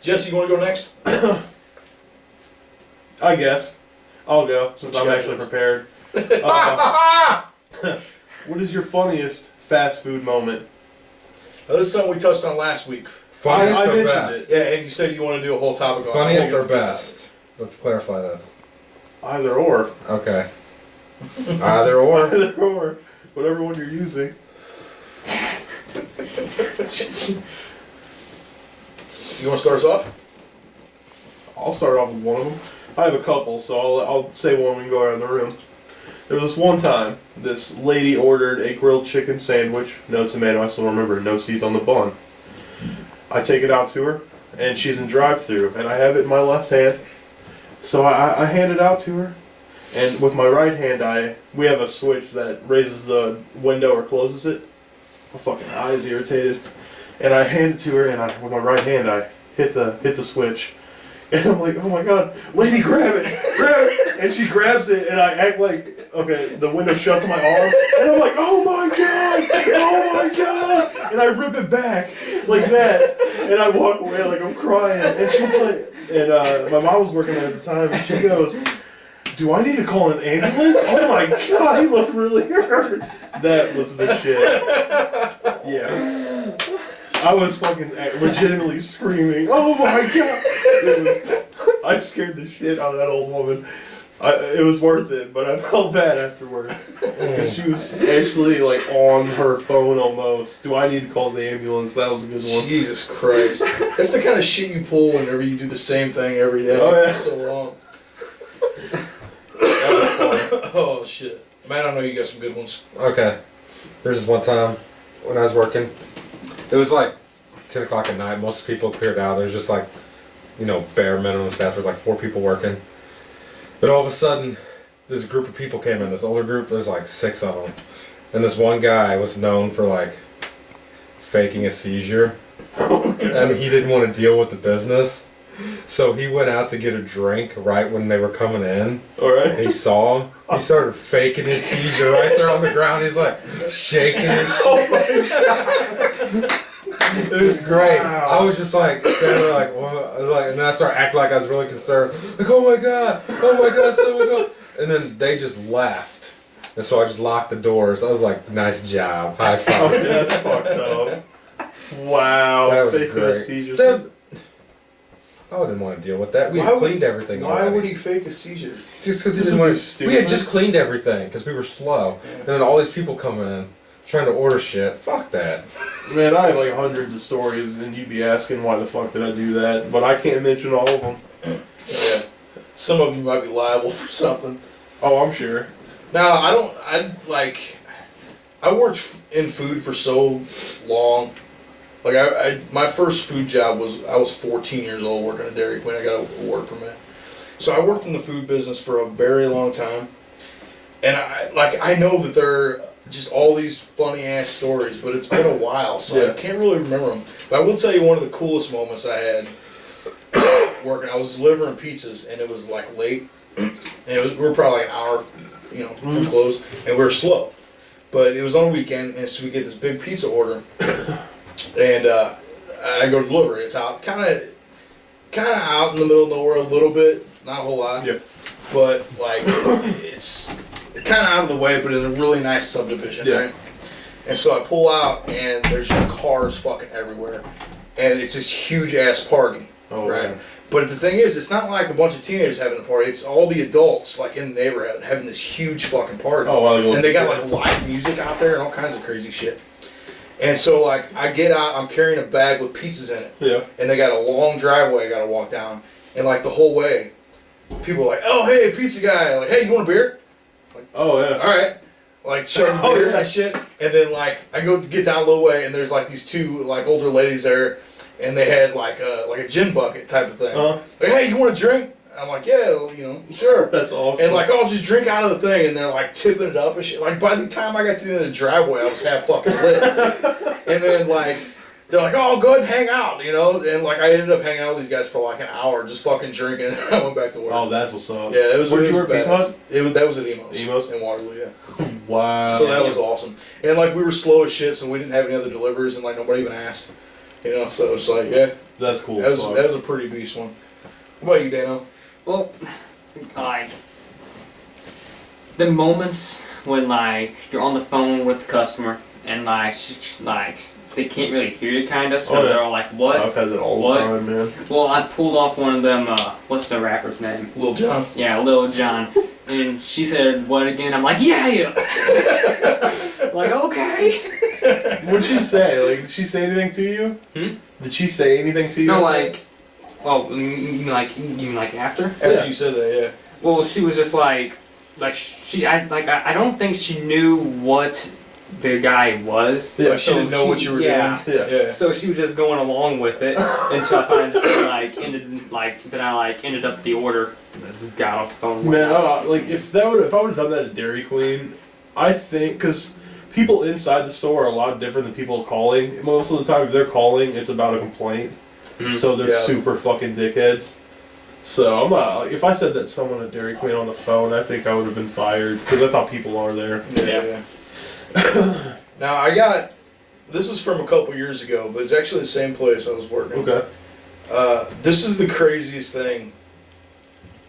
Jesse, you want to go next? I guess. I'll go, since I'm actually prepared. What is your funniest fast food moment? Now, this is something we touched on last week. Funniest I or mentioned best? Yeah, and you said you want to do a whole topic on it. Funniest or best? Let's clarify this. Either or. Okay. Either or. Either or. Whatever one you're using. You want to start us off? I'll start off with one of them. I have a couple, so I'll say one when we go around the room. There was this one time, this lady ordered a grilled chicken sandwich, no tomato, I still remember, no seeds on the bun. I take it out to her, and she's in drive-thru, and I have it in my left hand. So I hand it out to her, and with my right hand, we have a switch that raises the window or closes it. My fucking eye is irritated. And I hand it to her, and with my right hand, I hit the switch. And I'm like, oh my god, lady, grab it! Grab it! And she grabs it, and I act like, okay, the window shuts my arm, and I'm like, oh my god! Oh my god! And I rip it back, like that, and I walk away like I'm crying, and she's like, and my mom was working there at the time, and she goes, do I need to call an ambulance? Oh my god, he looked really hurt! That was the shit. Yeah. I was fucking legitimately screaming, oh my god! I scared the shit out of that old woman. It was worth it, but I felt bad afterwards. Because she was actually like on her phone almost. Do I need to call the ambulance? That was a good one. Jesus Christ. That's the kind of shit you pull whenever you do the same thing every day. Oh, yeah. For so long. Oh shit. Man, I know you got some good ones. Okay. There's this one time when I was working. It was like 10 o'clock at night. Most people cleared out. There's just like, bare minimum staff. There's like 4 people working. But all of a sudden, this group of people came in. This older group, there's like 6 of them. And this one guy was known for like faking a seizure. And he didn't want to deal with the business. So he went out to get a drink right when they were coming in. Alright. He saw him. He started faking his seizure right there on the ground. He's like shaking his shit. Oh my god. It was great. Wow. I was just like standing there like, what? I was like, and then I started acting like I was really concerned. Like, oh my god, so we go. And then they just left. And so I just locked the doors. I was like, nice job. High five. Oh, that's fucked up. Wow. That was Faking a great. seizure. I didn't want to deal with that. We Why had would- cleaned everything Why already. would he fake a seizure? Just because he This didn't want is to. stupid. We had just cleaned everything because we were slow. Yeah. And then all these people come in trying to order shit. Fuck that. Man, I have like hundreds of stories, and you'd be asking why the fuck did I do that, but I can't mention all of them. Yeah. Some of you might be liable for something. Oh, I'm sure. Now, I worked in food for so long. Like, my first food job I was 14 years old working at Dairy Queen. I got a work permit. So I worked in the food business for a very long time. And I know that there are just all these funny ass stories, but it's been a while, so Yeah. I can't really remember them. But I will tell you one of the coolest moments I had working. I was delivering pizzas, and it was like late. And we were probably like an hour, from close, and we were slow. But it was on a weekend, and so we get this big pizza order. And I go to deliver it. It's out, kind of out in the middle of nowhere a little bit, not a whole lot. Yeah. But like, it's kind of out of the way, but in a really nice subdivision, Yeah. right? And so I pull out, and there's just cars fucking everywhere, and it's this huge ass party, Oh, right? man. But the thing is, it's not like a bunch of teenagers having a party. It's all the adults, like in the neighborhood, having this huge fucking party. Oh, wow. And they got like live music out there and all kinds of crazy shit. And so like I get out, I'm carrying a bag with pizzas in it. Yeah. And they got a long driveway I gotta walk down. And like the whole way, people are like, oh hey, pizza guy, like, hey, you want a beer? Like, Oh, yeah. alright. Like chugging Oh, beer yeah. and shit. And then like I go get down a little way and there's like these 2 like older ladies there and they had like a gin bucket type of thing. Uh-huh. Like, hey, you want a drink? I'm like, yeah, sure. That's awesome. And like, I'll just drink out of the thing, and they're like tipping it up and shit. Like by the time I got to the end of the driveway, I was half fucking lit. And then like, they're like, oh, go ahead and hang out, And like, I ended up hanging out with these guys for like an hour, just fucking drinking, and then I went back to work. Oh, that's what's up. Yeah, it was. Where'd it you was work, Pizza badass. Hut? That was at Emos. Emos? In Waterloo, yeah. Wow. So that was awesome. And like, we were slow as shit, so we didn't have any other deliveries, and like nobody even asked. You know, so it's like, yeah, That's cool. that was a pretty beast one. What about you, Dano? Well, like the moments when like you're on the phone with the customer and like they can't really hear you, kind of, so they're all like, "What?" I've had that all What? the time, man. Well, I pulled off one of them. What's the rapper's name? Lil Jon. Yeah, Lil Jon. And she said, "What again?" I'm like, "Yeah." Like, okay. What'd she say? Like, did she say anything to you? Did she say anything to you? No, like, well, you mean like after? After you said that, yeah. Well, she was just like I don't think she knew what the guy was. Yeah, Like she didn't know what you were doing. Yeah. So she was just going along with it until I finally just ended up the order. And got off the phone. and Man, whatnot. like if I would have done that at Dairy Queen, I think because people inside the store are a lot different than people calling. Most of the time, if they're calling, it's about a complaint. So they're Yeah. super fucking dickheads. So I'm not. Like, if I said that to someone at Dairy Queen on the phone, I think I would have been fired because that's how people are there. Yeah. Now this is from a couple years ago, but it's actually the same place I was working. Okay. This is the craziest thing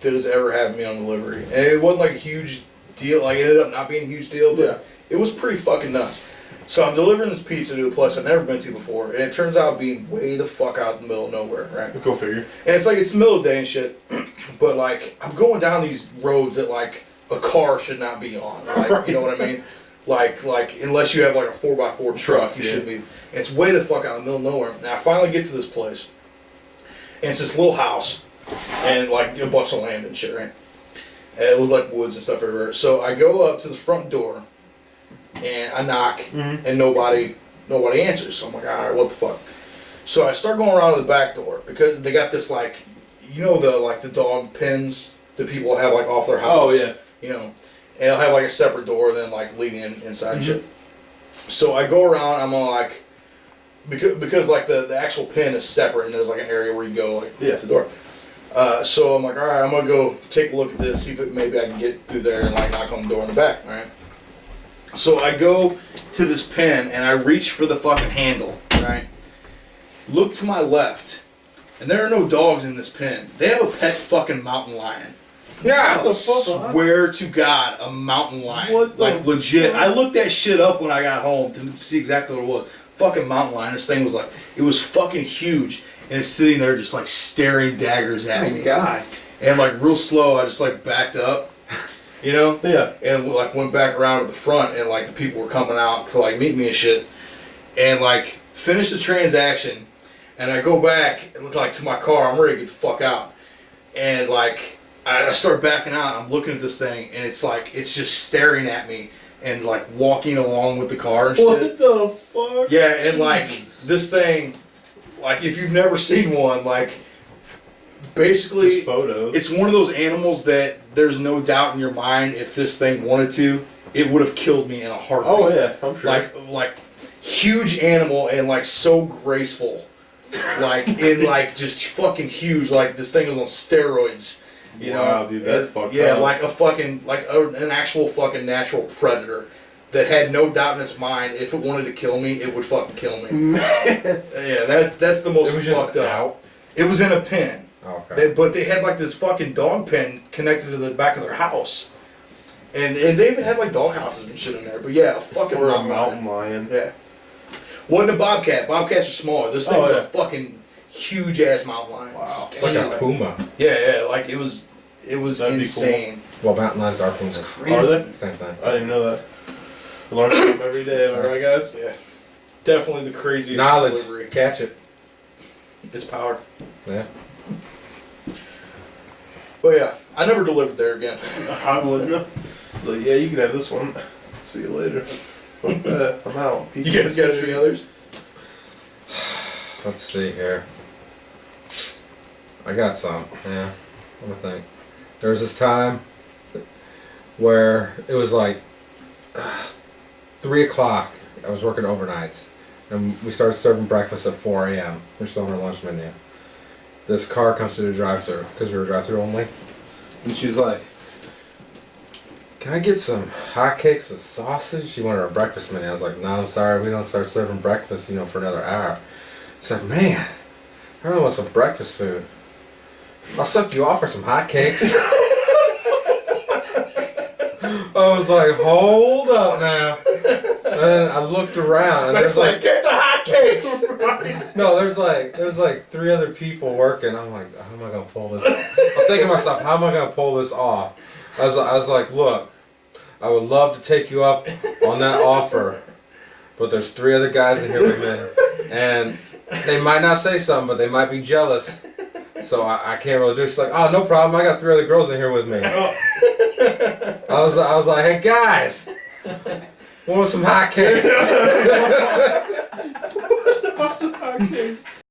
that has ever happened to me on delivery, and it wasn't like a huge deal. Like it ended up not being a huge deal, but it was pretty fucking nuts. So I'm delivering this pizza to a place I've never been to before, and it turns out being way the fuck out in the middle of nowhere, right? Go figure. And it's like it's the middle of the day and shit, but like I'm going down these roads that like a car should not be on, like you know what I mean? Like unless you have like a 4x4 truck, you should be. And it's way the fuck out in the middle of nowhere. And I finally get to this place, and it's this little house, and like a bunch of land and shit, right? And it was like woods and stuff everywhere. So I go up to the front door, and I knock, and nobody answers. So I'm like, all right, what the fuck? So I start going around to the back door because they got this like, you know the dog pens that people have like off their house. Oh yeah. You know, and they'll have like a separate door, then like leading inside and shit. So I go around. I'm on like because like the actual pen is separate, and there's like an area where you go like to the door. So I'm like, all right, I'm gonna go take a look at this, see if maybe I can get through there and like knock on the door in the back. All right. So I go to this pen and I reach for the fucking handle. Right. Look to my left, and there are no dogs in this pen. They have a pet fucking mountain lion. Yeah. What the fuck? Swear to God, a mountain lion. What the like legit. fuck? I looked that shit up when I got home to see exactly what it was. Fucking mountain lion. This thing was like, it was fucking huge, and it's sitting there just like staring daggers at Oh me. my god. And like real slow, I just like backed up, you know. Yeah. And like went back around to the front, and like the people were coming out to like meet me and shit, and like finished the transaction, and I go back and look like to my car. I'm ready to get the fuck out, and like. I start backing out. I'm looking at this thing, and it's like it's just staring at me and like walking along with the car and shit. What the fuck? Yeah, and like this thing, like if you've never seen one, like basically Just photos. it's one of those animals that there's no doubt in your mind if this thing wanted to, it would have killed me in a heartbeat. Oh yeah, I'm sure. Like huge animal and like so graceful, like in like just fucking huge. Like this thing was on steroids. You wow, know, dude, that's fucked yeah, up. like a fucking an actual fucking natural predator that had no doubt in its mind if it wanted to kill me, it would fucking kill me. Yeah, that's the most It was fucked just up. out. It was in a pen, Okay. but they had like this fucking dog pen connected to the back of their house, and they even had like dog houses and shit in there. But yeah, a fucking For a mountain mountain lion. lion. Yeah, wasn't a bobcat. Bobcats are smaller. This thing was yeah. a fucking huge ass mountain lion. Wow. It's like a puma. Yeah, like it was That'd be cool. insane. Well, mountain lions are pumas. Crazy. Are they? Same thing. I didn't know that. I learn stuff every day, am I right, guys? Yeah, definitely the craziest Knowledge. delivery. Catch it. It's power. Yeah. But yeah, I never delivered there again. I would know. Like, yeah, you can have this one. See you later. Fuck that. I'm out. Peace You guys got any others? Let's see here. I got some. Yeah. Let me think. There was this time where it was like 3 o'clock. I was working overnights, and we started serving breakfast at 4 a.m. We're still on our lunch menu. This car comes through the drive-thru because we were drive-thru only, and she's like, "Can I get some hotcakes with sausage?" She wanted our breakfast menu. I was like, "No, I'm sorry, we don't start serving breakfast, for another hour." She's like, man, I really want some breakfast food. I'll suck you off for some hotcakes. I was like, hold up now. And then I looked around and there's like, get the hotcakes. no, there's like 3 other people working. I'm like, how am I gonna pull this? I'm thinking to myself, how am I gonna pull this off? I was like, look, I would love to take you up on that offer, but there's 3 other guys in here with me, and they might not say something, but they might be jealous. So I can't really do it. She's like, oh, no problem. I got 3 other girls in here with me. I was like, hey guys, want some hotcakes? Want some hotcakes?